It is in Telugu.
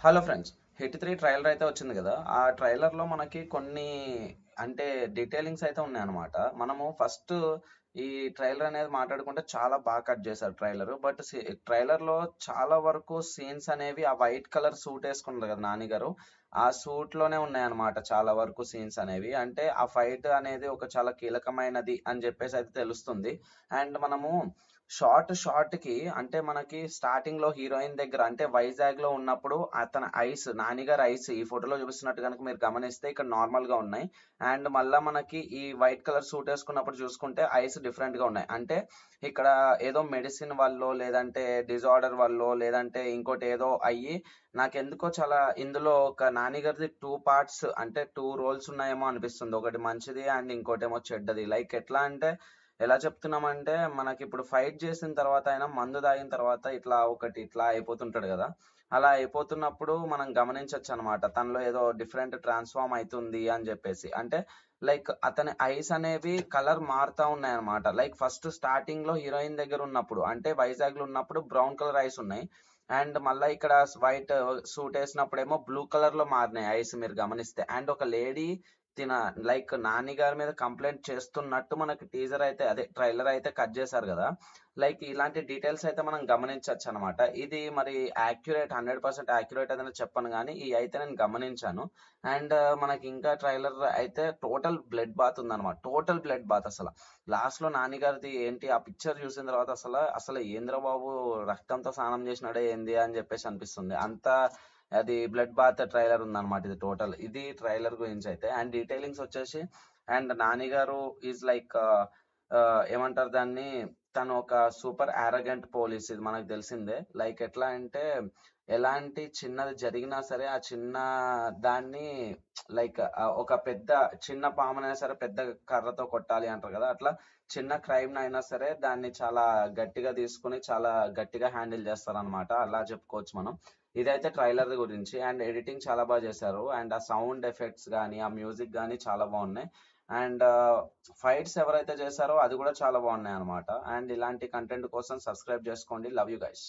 హలో ఫ్రెండ్స్, హిట్ 3 ట్రైలర్ అయితే వచ్చింది కదా. ఆ ట్రైలర్ లో మనకి కొన్ని అంటే డీటెయిలింగ్స్ అయితే ఉన్నాయన్నమాట. మనము ఫస్ట్ ఈ ట్రైలర్ అనేది మాట్లాడుకుంటే చాలా బాగా కట్ చేశారు ట్రైలర్. బట్ ట్రైలర్ లో చాలా వరకు సీన్స్ అనేవి ఆ వైట్ కలర్ సూట్ వేసుకున్నారు కదా నాని గారు. ఆ సూట్ లోనే ఉన్నాయన్నమాట చాలా వరకు సీన్స్ అనేవి. అంటే ఆ ఫైట్ అనేది ఒక చాలా కీలకమైనది అని చెప్పేసి అయితే తెలుస్తుంది. అండ్ మనము షార్ట్ కి అంటే మనకి స్టార్టింగ్ లో హీరోయిన్ దగ్గర అంటే వైజాగ్ లో ఉన్నప్పుడు అతని ఐస్ నానిగారి ఐస్ ఈ ఫోటోలో చూపిస్తున్నట్టు కనుక మీరు గమనిస్తే ఇక్కడ నార్మల్ గా ఉన్నాయి. అండ్ మళ్ళా మనకి ఈ వైట్ కలర్ సూట్ వేసుకున్నప్పుడు చూసుకుంటే ఐస్ డిఫరెంట్ గా ఉన్నాయి. అంటే ఇక్కడ ఏదో మెడిసిన్ వల్ల లేదంటే డిజార్డర్ వల్ల లేదంటే ఇంకోటి ఏదో అయ్యి నాకెందుకో చాలా ఇందులో ఒక నానిగారిది టూ పార్ట్స్ అంటే టూ రోల్స్ ఉన్నాయేమో అనిపిస్తుంది. ఒకటి మంచిది అండ్ ఇంకోటి ఏమో చెడ్డది. లైక్ ఎట్లా అంటే ఎలా చెప్తున్నామంటే మనకి ఇప్పుడు ఫైట్ చేసిన తర్వాత అయినా మందు తాగిన తర్వాత ఇట్లా ఒకటి ఇట్లా అయిపోతుంటాడు కదా. అలా అయిపోతున్నప్పుడు మనం గమనించవచ్చు అనమాట తనలో ఏదో డిఫరెంట్ ట్రాన్స్ఫార్మ్ అవుతుంది అని చెప్పేసి. అంటే లైక్ అతని ఐస్ అనేవి కలర్ మారుతా ఉన్నాయి అనమాట. లైక్ ఫస్ట్ స్టార్టింగ్ లో హీరోయిన్ దగ్గర ఉన్నప్పుడు అంటే వైజాగ్ లో ఉన్నప్పుడు బ్రౌన్ కలర్ ఐస్ ఉన్నాయి. అండ్ మళ్ళీ ఇక్కడ వైట్ సూట్ వేసినప్పుడేమో బ్లూ కలర్ లో మారినాయి ఐస్ మీరు గమనిస్తే. అండ్ ఒక లేడీ తిన లైక్ నాని గారి మీద కంప్లైంట్ చేస్తున్నట్టు మనకి టీజర్ అయితే అదే ట్రైలర్ అయితే కట్ చేశారు కదా. లైక్ ఇలాంటి డీటెయిల్స్ అయితే మనం గమనించవచ్చు అనమాట. ఇది మరి యాక్యురేట్ 100% యాక్యురేట్ అని చెప్పను కానీ ఈ అయితే నేను గమనించాను. అండ్ మనకి ఇంకా ట్రైలర్ అయితే టోటల్ బ్లడ్ బాత్ ఉందన్నమాట. టోటల్ బ్లడ్ బాత్ అసలు లాస్ట్ లో నాని గారిది ఏంటి ఆ పిక్చర్ చూసిన తర్వాత అసలు ఏంద్ర బాబు రక్తంతో స్నానం చేసినాడే ఏంది అని చెప్పేసి అనిపిస్తుంది. అంత అది బ్లడ్ బాత్ ట్రైలర్ ఉందన్నమాట. ఇది టోటల్ ఇది ట్రైలర్ గురించి అయితే. అండ్ డీటెయిలింగ్స్ వచ్చేసి అండ్ నాని గారు ఈజ్ లైక్ ఏమంటారు దాన్ని, తను ఒక సూపర్ ఆరోగెంట్ పోలీస్, ఇది మనకు తెలిసిందే. లైక్ ఎట్లా అంటే ఎలాంటి చిన్నది జరిగినా సరే ఆ చిన్న దాన్ని లైక్ ఒక పెద్ద చిన్న పామునైనా సరే పెద్ద కర్రతో కొట్టాలి అంటారు కదా. అట్లా చిన్న క్రైమ్ అయినా సరే దాన్ని చాలా గట్టిగా తీసుకుని చాలా గట్టిగా హ్యాండిల్ చేస్తారనమాట. అలా చెప్పుకోవచ్చు మనం. ఇదైతే ట్రైలర్ గురించి. అండ్ ఎడిటింగ్ చాలా బాగా చేశారు. అండ్ ఆ సౌండ్ ఎఫెక్ట్స్ కానీ ఆ మ్యూజిక్ కానీ చాలా బాగున్నాయి. అండ్ ఫైట్స్ ఎవరైతే చేశారో అది కూడా చాలా బాగున్నాయి అనమాట. అండ్ ఇలాంటి కంటెంట్ కోసం సబ్స్క్రైబ్ చేసుకోండి. Love you guys.